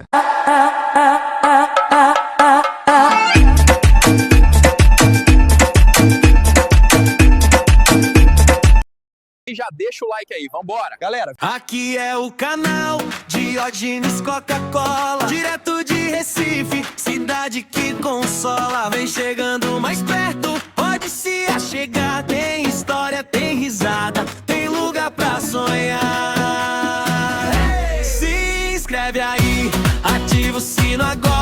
vida. E já deixa o like aí, vambora! Galera, Aqui é o canal Diógenes Coca-Cola, direto de Recife, cidade que consola. Vem chegando mais perto, pode se achegar. Tem história, tem risada, tem lugar pra sonhar. Se inscreve aí, ativa o sino agora.